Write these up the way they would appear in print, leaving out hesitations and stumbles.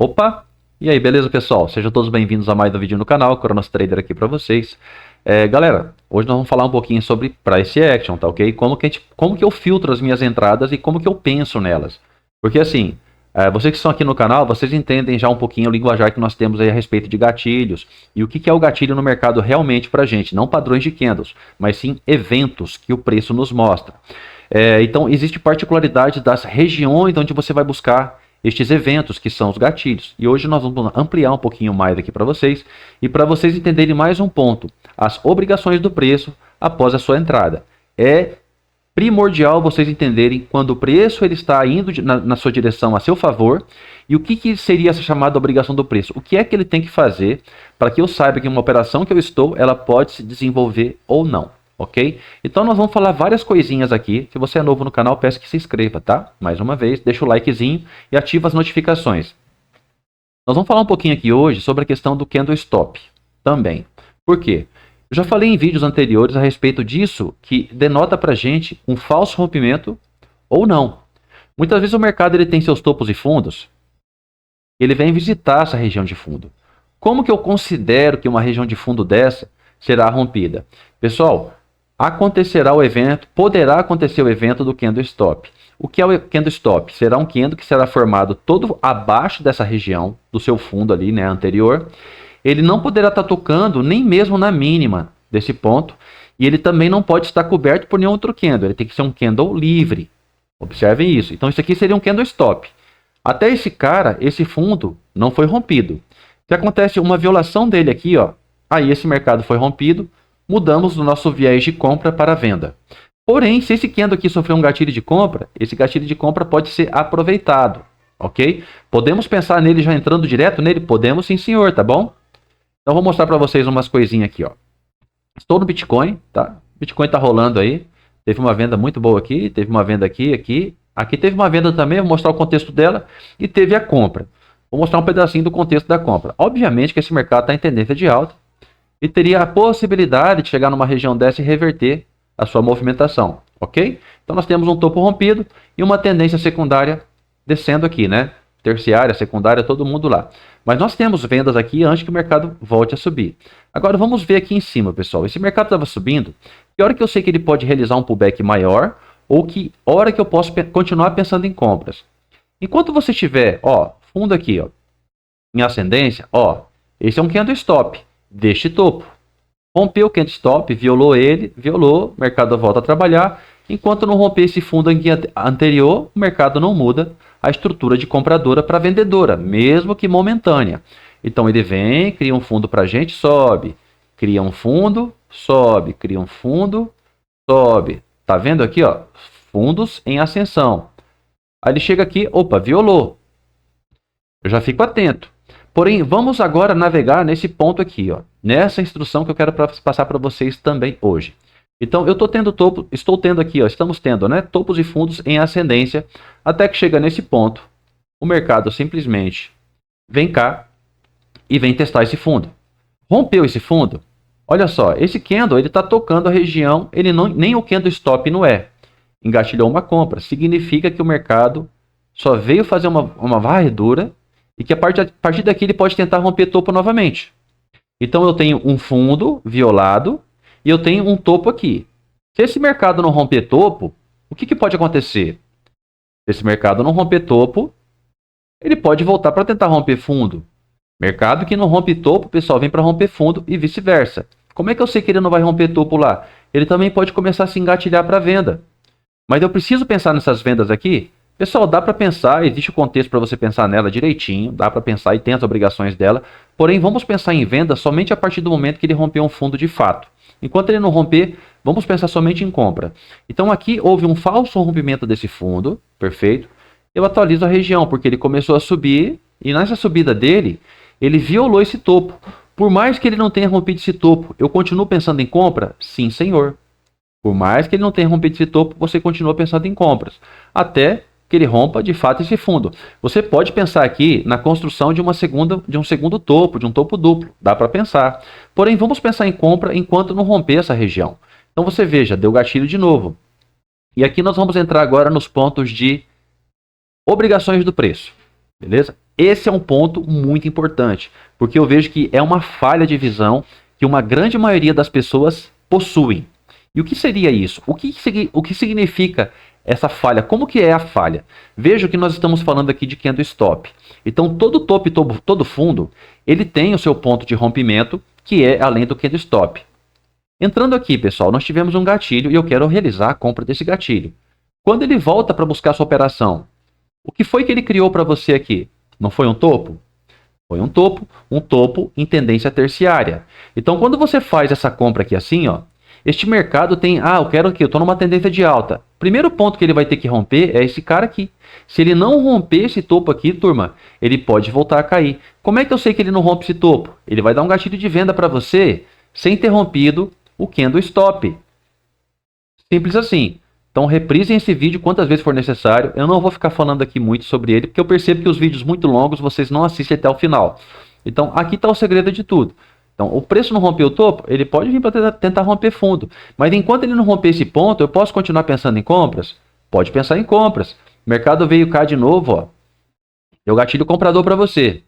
Opa! E aí, beleza, pessoal? Sejam todos bem-vindos a mais um vídeo no canal, Cronos Trader aqui para vocês. Galera, hoje nós vamos falar um pouquinho sobre Price Action, tá ok? Como que eu filtro as minhas entradas e como que eu penso nelas. Porque assim, vocês que estão aqui no canal, vocês entendem já um pouquinho o linguajar que nós temos aí a respeito de gatilhos e o que é o gatilho no mercado realmente pra gente, não padrões de candles, mas sim eventos que o preço nos mostra. Então, existe particularidade das regiões onde você vai buscar estes eventos que são os gatilhos. E hoje nós vamos ampliar um pouquinho mais aqui para vocês e para vocês entenderem mais um ponto, as obrigações do preço após a sua entrada. É primordial vocês entenderem quando o preço ele está indo na sua direção a seu favor e o que seria essa chamada obrigação do preço. O que é que ele tem que fazer para que eu saiba que uma operação que eu estou, ela pode se desenvolver ou não. Ok? Então nós vamos falar várias coisinhas aqui. Se você é novo no canal, peço que se inscreva, tá? Mais uma vez, deixa o likezinho e ativa as notificações. Nós vamos falar um pouquinho aqui hoje sobre a questão do candle stop também. Por quê? Eu já falei em vídeos anteriores a respeito disso, que denota pra gente um falso rompimento ou não. Muitas vezes o mercado ele tem seus topos e fundos, ele vem visitar essa região de fundo. Como que eu considero que uma região de fundo dessa será rompida? Pessoal, acontecerá o evento, poderá acontecer o evento do candle stop. O que é o candle stop? Será um candle que será formado todo abaixo dessa região, do seu fundo ali, né, anterior. Ele não poderá estar tocando nem mesmo na mínima desse ponto. E ele também não pode estar coberto por nenhum outro candle. Ele tem que ser um candle livre. Observem isso. Então isso aqui seria um candle stop. Até esse cara, esse fundo, não foi rompido. Se acontece uma violação dele aqui, ó, aí esse mercado foi rompido, mudamos o nosso viés de compra para venda. Porém, se esse candle aqui sofreu um gatilho de compra, esse gatilho de compra pode ser aproveitado, ok? Podemos pensar nele já entrando direto nele? Podemos sim, senhor, tá bom? Então, vou mostrar para vocês umas coisinhas aqui, ó. Estou no Bitcoin, tá? Bitcoin tá rolando aí. Teve uma venda muito boa aqui, teve uma venda aqui, aqui. Aqui teve uma venda também, vou mostrar o contexto dela. E teve a compra. Vou mostrar um pedacinho do contexto da compra. Obviamente que esse mercado está em tendência de alta e teria a possibilidade de chegar numa região dessa e reverter a sua movimentação, ok? Então nós temos um topo rompido e uma tendência secundária descendo aqui, né? Terciária, secundária, todo mundo lá. Mas nós temos vendas aqui antes que o mercado volte a subir. Agora vamos ver aqui em cima, pessoal. Esse mercado estava subindo. Que hora que eu sei que ele pode realizar um pullback maior ou que hora que eu posso continuar pensando em compras? Enquanto você tiver, ó, fundo aqui, ó, em ascendência, ó, esse é um candle stop deste topo. Rompeu o candle stop, violou ele, violou, o mercado volta a trabalhar. Enquanto não romper esse fundo anterior, o mercado não muda a estrutura de compradora para vendedora, mesmo que momentânea. Então ele vem, cria um fundo para a gente, sobe, cria um fundo, sobe, cria um fundo, sobe. Tá vendo aqui, ó, fundos em ascensão. Aí ele chega aqui, opa, violou. Eu já fico atento. Porém, vamos agora navegar nesse ponto aqui, ó, nessa instrução que eu quero passar para vocês também hoje. Então, eu estou tendo aqui, ó, estamos tendo, né, topos e fundos em ascendência, até que chega nesse ponto, o mercado simplesmente vem cá e vem testar esse fundo. Rompeu esse fundo? Olha só, esse candle, ele está tocando a região, ele não, nem o candle stop não é. Engatilhou uma compra, significa que o mercado só veio fazer uma varredura e que a partir daqui ele pode tentar romper topo novamente. Então eu tenho um fundo violado e eu tenho um topo aqui. Se esse mercado não romper topo, o que pode acontecer? Se esse mercado não romper topo, ele pode voltar para tentar romper fundo. Mercado que não rompe topo, pessoal, vem para romper fundo e vice-versa. Como é que eu sei que ele não vai romper topo lá? Ele também pode começar a se engatilhar para venda. Mas eu preciso pensar nessas vendas aqui? Pessoal, dá para pensar, existe o contexto para você pensar nela direitinho, dá para pensar e tem as obrigações dela, porém vamos pensar em venda somente a partir do momento que ele rompeu um fundo de fato. Enquanto ele não romper, vamos pensar somente em compra. Então aqui houve um falso rompimento desse fundo, perfeito. Eu atualizo a região, porque ele começou a subir, e nessa subida dele, ele violou esse topo. Por mais que ele não tenha rompido esse topo, eu continuo pensando em compra? Sim, senhor. Por mais que ele não tenha rompido esse topo, você continua pensando em compras. Até que ele rompa de fato esse fundo. Você pode pensar aqui na construção de um segundo topo, de um topo duplo. Dá para pensar. Porém, vamos pensar em compra enquanto não romper essa região. Então você veja, deu gatilho de novo. E aqui nós vamos entrar agora nos pontos de obrigações do preço. beleza? Esse é um ponto muito importante, porque eu vejo que é uma falha de visão que uma grande maioria das pessoas possuem. E o que seria isso? O que significa essa falha? Como que é a falha? Veja que nós estamos falando aqui de candlestop. Então, todo topo e todo fundo, ele tem o seu ponto de rompimento, que é além do candlestop. Entrando aqui, pessoal, nós tivemos um gatilho e eu quero realizar a compra desse gatilho. Quando ele volta para buscar sua operação, o que foi que ele criou para você aqui? Não foi um topo? Foi um topo em tendência terciária. Então, quando você faz essa compra aqui assim, ó, este mercado tem, eu quero aqui, eu estou numa tendência de alta. Primeiro ponto que ele vai ter que romper é esse cara aqui. Se ele não romper esse topo aqui, turma, ele pode voltar a cair. Como é que eu sei que ele não rompe esse topo? Ele vai dar um gatilho de venda para você sem ter rompido o candle stop. Simples assim. Então reprisem esse vídeo quantas vezes for necessário. Eu não vou ficar falando aqui muito sobre ele, porque eu percebo que os vídeos muito longos vocês não assistem até o final. Então aqui está o segredo de tudo. Então o preço não rompeu o topo, ele pode vir para tentar romper fundo. Mas enquanto ele não romper esse ponto, eu posso continuar pensando em compras? Pode pensar em compras. O mercado veio cá de novo, ó. Deu gatilho comprador para você.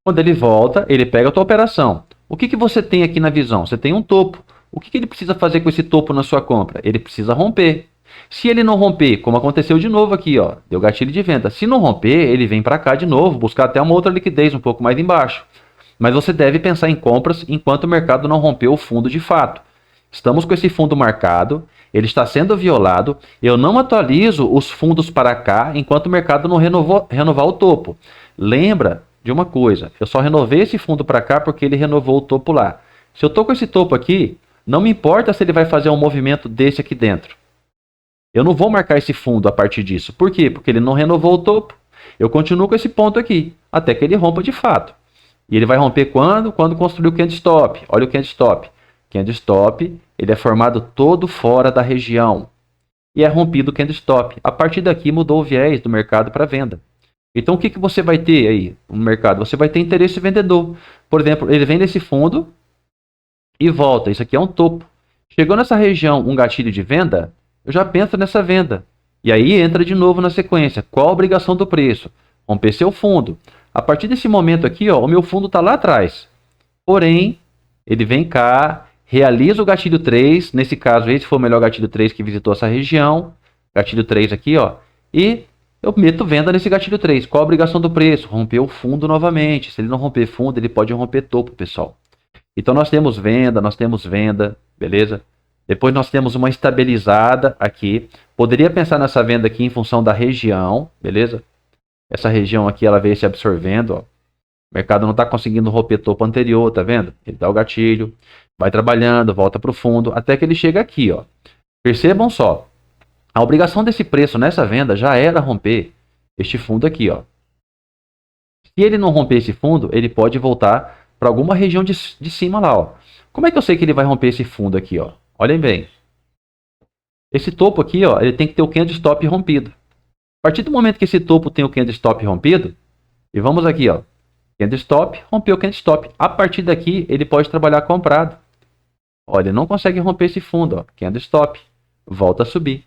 Quando ele volta, ele pega a tua operação. O que você tem aqui na visão? Você tem um topo. O que ele precisa fazer com esse topo na sua compra? Ele precisa romper. Se ele não romper, como aconteceu de novo aqui, ó, deu gatilho de venda. Se não romper, ele vem para cá de novo, buscar até uma outra liquidez um pouco mais embaixo. Mas você deve pensar em compras enquanto o mercado não rompeu o fundo de fato. Estamos com esse fundo marcado, ele está sendo violado. Eu não atualizo os fundos para cá enquanto o mercado não renovar o topo. Lembra de uma coisa, eu só renovei esse fundo para cá porque ele renovou o topo lá. Se eu estou com esse topo aqui, não me importa se ele vai fazer um movimento desse aqui dentro. Eu não vou marcar esse fundo a partir disso. Por quê? Porque ele não renovou o topo. Eu continuo com esse ponto aqui, até que ele rompa de fato. E ele vai romper quando? Quando construir o candlestop. Olha o candlestop. Candlestop, ele é formado todo fora da região. E é rompido o candlestop. A partir daqui mudou o viés do mercado para venda. Então o que você vai ter aí no mercado? Você vai ter interesse vendedor. Por exemplo, ele vem nesse fundo e volta. Isso aqui é um topo. Chegou nessa região um gatilho de venda, eu já penso nessa venda. E aí entra de novo na sequência. Qual a obrigação do preço? Romper seu fundo. A partir desse momento aqui, ó, o meu fundo está lá atrás. Porém, ele vem cá, realiza o gatilho 3. Nesse caso, esse foi o melhor gatilho 3 que visitou essa região. Gatilho 3 aqui, ó. E eu meto venda nesse gatilho 3. Qual a obrigação do preço? Romper o fundo novamente. Se ele não romper fundo, ele pode romper topo, pessoal. Então nós temos venda, beleza? Depois nós temos uma estabilizada aqui. Poderia pensar nessa venda aqui em função da região, beleza? Essa região aqui, ela veio se absorvendo, ó. O mercado não está conseguindo romper topo anterior, tá vendo? Ele dá o gatilho, vai trabalhando, volta para o fundo, até que ele chega aqui, ó. Percebam só. A obrigação desse preço nessa venda já era romper este fundo aqui, ó. Se ele não romper esse fundo, ele pode voltar para alguma região de cima lá, ó. Como é que eu sei que ele vai romper esse fundo aqui, ó? Olhem bem. Esse topo aqui, ó, ele tem que ter o candlestop rompido. A partir do momento que esse topo tem o candlestop rompido, e vamos aqui, ó, candlestop, rompeu o candlestop. A partir daqui, ele pode trabalhar comprado. Olha, ele não consegue romper esse fundo, ó, candlestop, volta a subir.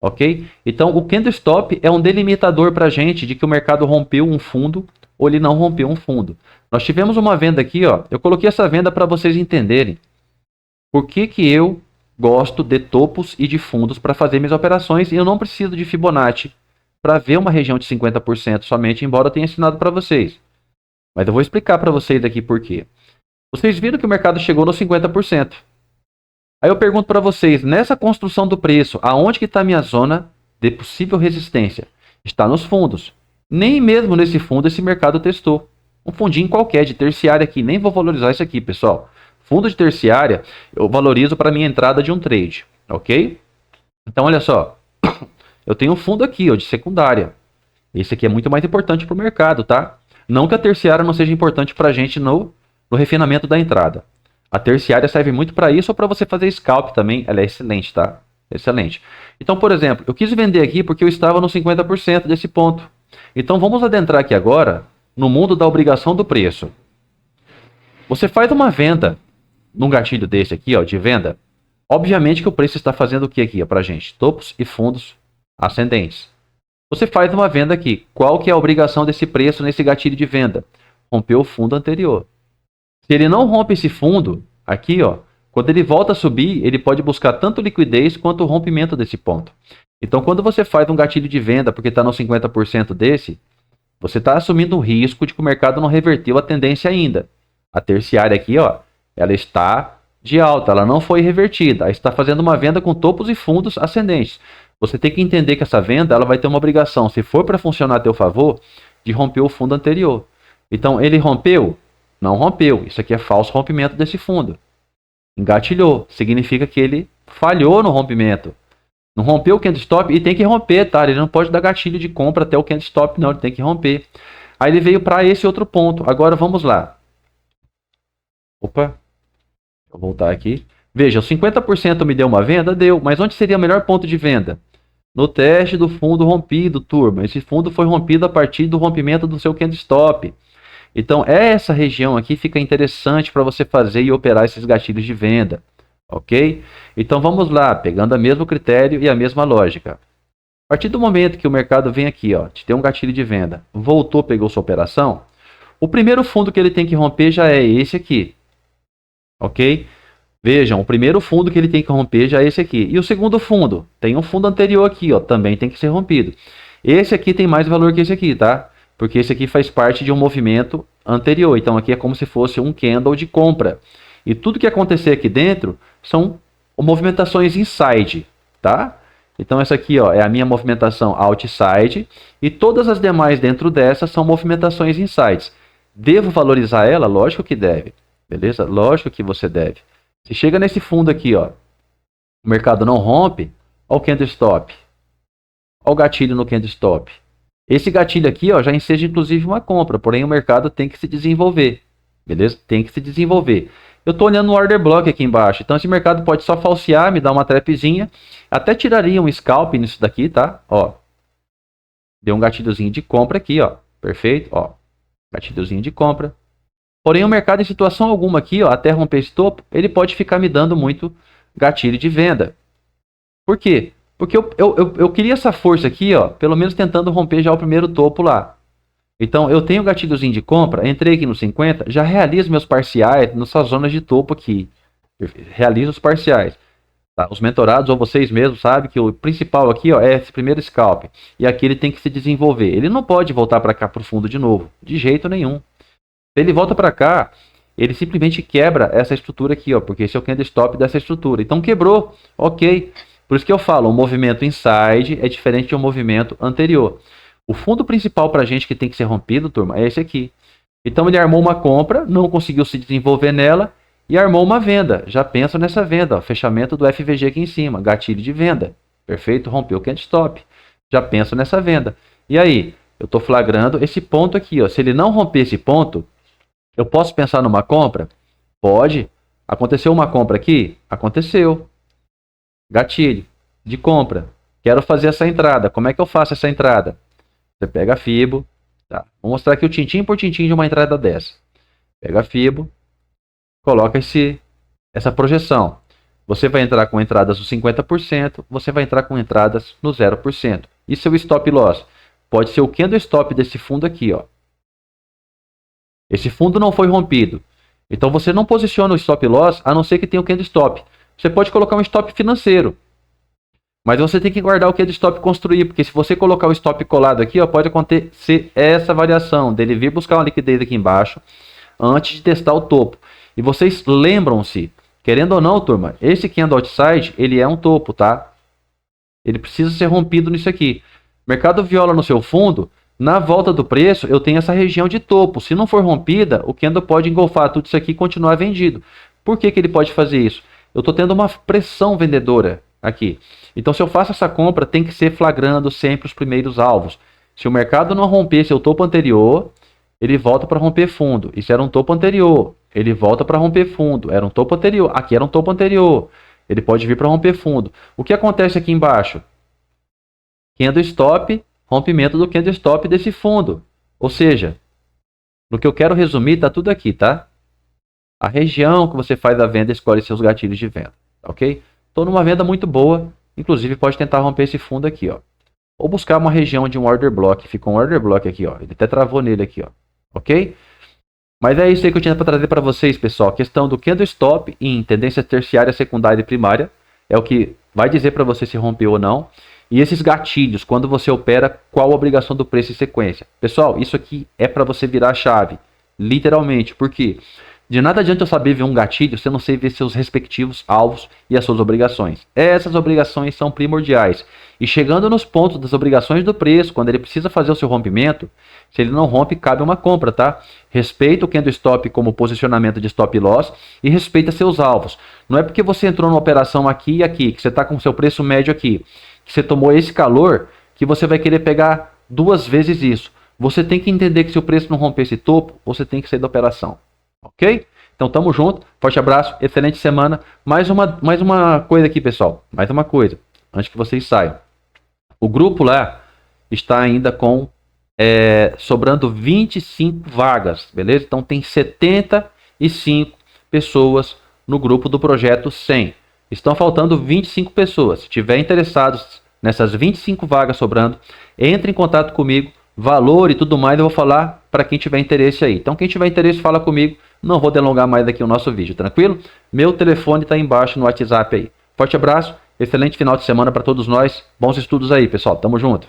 Ok? Então, o candlestop é um delimitador para a gente de que o mercado rompeu um fundo ou ele não rompeu um fundo. Nós tivemos uma venda aqui, ó, eu coloquei essa venda para vocês entenderem por que eu gosto de topos e de fundos para fazer minhas operações e eu não preciso de Fibonacci para ver uma região de 50% somente, embora eu tenha ensinado para vocês. Mas eu vou explicar para vocês aqui por quê. Vocês viram que o mercado chegou nos 50%. Aí eu pergunto para vocês, nessa construção do preço, aonde que está a minha zona de possível resistência? Está nos fundos. Nem mesmo nesse fundo esse mercado testou. Um fundinho qualquer de terciária aqui, nem vou valorizar isso aqui, pessoal. Fundo de terciária eu valorizo para minha entrada de um trade, ok? Então olha só, eu tenho um fundo aqui, ó, de secundária. Esse aqui é muito mais importante para o mercado, tá? Não que a terciária não seja importante para a gente no refinamento da entrada. A terciária serve muito para isso ou para você fazer scalp também. Ela é excelente, tá? Excelente. Então, por exemplo, eu quis vender aqui porque eu estava no 50% desse ponto. Então, vamos adentrar aqui agora no mundo da obrigação do preço. Você faz uma venda num gatilho desse aqui, ó, de venda. Obviamente que o preço está fazendo o que aqui para a gente? Topos e fundos ascendentes. Você faz uma venda aqui. Qual que é a obrigação desse preço nesse gatilho de venda? Romper o fundo anterior. Se ele não rompe esse fundo, aqui, ó, quando ele volta a subir, ele pode buscar tanto liquidez quanto o rompimento desse ponto. Então, quando você faz um gatilho de venda porque está no 50% desse, você está assumindo o risco de que o mercado não reverteu a tendência ainda. A terciária aqui, ó, ela está de alta, ela não foi revertida. Aí está fazendo uma venda com topos e fundos ascendentes. Você tem que entender que essa venda ela vai ter uma obrigação, se for para funcionar a teu favor, de romper o fundo anterior. Então, ele rompeu? Não rompeu. Isso aqui é falso rompimento desse fundo. Engatilhou. Significa que ele falhou no rompimento. Não rompeu o candlestop e tem que romper, tá? Ele não pode dar gatilho de compra até o candlestop, não. Ele tem que romper. Aí ele veio para esse outro ponto. Agora vamos lá. Opa. Vou voltar aqui. Veja, 50% me deu uma venda? Deu. Mas onde seria o melhor ponto de venda? No teste do fundo rompido, turma. Esse fundo foi rompido a partir do rompimento do seu candlestop. Então, essa região aqui fica interessante para você fazer e operar esses gatilhos de venda. Ok? Então, vamos lá, pegando o mesmo critério e a mesma lógica. A partir do momento que o mercado vem aqui, ó, te deu um gatilho de venda, voltou, pegou sua operação, o primeiro fundo que ele tem que romper já é esse aqui. Ok? Vejam, o primeiro fundo que ele tem que romper já é esse aqui. E o segundo fundo? Tem um fundo anterior aqui, ó, também tem que ser rompido. Esse aqui tem mais valor que esse aqui, tá? Porque esse aqui faz parte de um movimento anterior. Então aqui é como se fosse um candle de compra. E tudo que acontecer aqui dentro são movimentações inside, tá? Então essa aqui, ó, é a minha movimentação outside e todas as demais dentro dessa são movimentações inside. Devo valorizar ela? Lógico que deve. Beleza? Lógico que você deve. Se chega nesse fundo aqui, ó, o mercado não rompe, ó o candlestop. Ó o gatilho no candlestop. Esse gatilho aqui, ó, já enseja inclusive uma compra, porém o mercado tem que se desenvolver, beleza? Tem que se desenvolver. Eu estou olhando no order block aqui embaixo, então esse mercado pode só falsear, me dar uma trapzinha, até tiraria um scalp nisso daqui, tá? Ó, deu um gatilhozinho de compra aqui, ó, perfeito, ó, gatilhozinho de compra. Porém o mercado em situação alguma aqui, ó, até romper esse topo, ele pode ficar me dando muito gatilho de venda. Por quê? Porque eu queria essa força aqui, ó, pelo menos tentando romper já o primeiro topo lá. Então, eu tenho o gatilhozinho de compra, entrei aqui no 50, já realizo meus parciais nessas zonas de topo aqui. Realizo os parciais. Tá? Os mentorados ou vocês mesmos sabem que o principal aqui, ó, é esse primeiro scalp. E aqui ele tem que se desenvolver. Ele não pode voltar para cá para o fundo de novo, de jeito nenhum. Se ele volta para cá, ele simplesmente quebra essa estrutura aqui, ó, porque esse é o candlestop dessa estrutura. Então, quebrou, ok. Por isso que eu falo, um movimento inside é diferente de um movimento anterior. O fundo principal para a gente que tem que ser rompido, turma, é esse aqui. Então ele armou uma compra, não conseguiu se desenvolver nela e armou uma venda. Já pensa nessa venda, ó, fechamento do FVG aqui em cima, gatilho de venda. Perfeito? Rompeu o candlestop. Já pensa nessa venda. E aí, eu estou flagrando esse ponto aqui. Ó. Se ele não romper esse ponto, eu posso pensar numa compra? Pode. Aconteceu uma compra aqui? Aconteceu. Gatilho de compra. Quero fazer essa entrada. Como é que eu faço essa entrada? Você pega a Fibo. Tá? Vou mostrar aqui o tintim por tintim de uma entrada dessa. Pega a Fibo. Coloca essa projeção. Você vai entrar com entradas no 50%. Você vai entrar com entradas no 0%. E seu stop loss? Pode ser o candle stop desse fundo aqui. Ó. Esse fundo não foi rompido. Então você não posiciona o stop loss a não ser que tenha o candle stop. Você pode colocar um stop financeiro. Mas você tem que guardar o candle stop construir, porque se você colocar o stop colado aqui, ó, pode acontecer essa variação dele vir buscar uma liquidez aqui embaixo antes de testar o topo. E vocês lembram-se, querendo ou não, turma, esse candle outside, ele é um topo, tá? Ele precisa ser rompido nisso aqui. Mercado viola no seu fundo, na volta do preço, eu tenho essa região de topo. Se não for rompida, o candle pode engolfar tudo isso aqui e continuar vendido. Por que ele pode fazer isso? Eu estou tendo uma pressão vendedora aqui. Então, se eu faço essa compra, tem que ser flagrando sempre os primeiros alvos. Se o mercado não romper seu topo anterior, ele volta para romper fundo. Isso era um topo anterior. Ele volta para romper fundo. Era um topo anterior. Aqui era um topo anterior. Ele pode vir para romper fundo. O que acontece aqui embaixo? Candle stop, rompimento do candle stop desse fundo. Ou seja, no que eu quero resumir, está tudo aqui, tá? A região que você faz a venda escolhe seus gatilhos de venda, ok? Estou numa venda muito boa, inclusive pode tentar romper esse fundo aqui, ó. ou buscar uma região de um order block. Fica um order block aqui, ó. Ele até travou nele aqui, ó. Ok? Mas é isso aí que eu tinha para trazer para vocês, pessoal. A questão do candle stop em tendência terciária, secundária e primária é o que vai dizer para você se rompeu ou não. E esses gatilhos, quando você opera, qual a obrigação do preço em sequência. Pessoal, isso aqui é para você virar a chave. Literalmente. Por quê? De nada adianta eu saber ver um gatilho se eu não sei ver seus respectivos alvos e as suas obrigações. Essas obrigações são primordiais. E chegando nos pontos das obrigações do preço, quando ele precisa fazer o seu rompimento, se ele não rompe, cabe uma compra, tá? Respeita o candle stop como posicionamento de stop loss e respeita seus alvos. Não é porque você entrou numa operação aqui e aqui, que você está com o seu preço médio aqui, que você tomou esse calor, que você vai querer pegar 2 vezes isso. Você tem que entender que se o preço não romper esse topo, você tem que sair da operação. Ok? Então tamo junto, forte abraço, excelente semana. Mais uma coisa aqui, pessoal. Mais uma coisa, antes que vocês saiam. O grupo lá está ainda com sobrando 25 vagas, beleza? Então tem 75 pessoas no grupo do projeto 100. Estão faltando 25 pessoas. Se tiver interessados nessas 25 vagas sobrando, entre em contato comigo. Valor e tudo mais eu vou falar para quem tiver interesse aí. Então quem tiver interesse fala comigo. Não vou delongar mais aqui o nosso vídeo, tranquilo? Meu telefone está embaixo no WhatsApp aí. Forte abraço, excelente final de semana para todos nós. Bons estudos aí, pessoal. Tamo junto.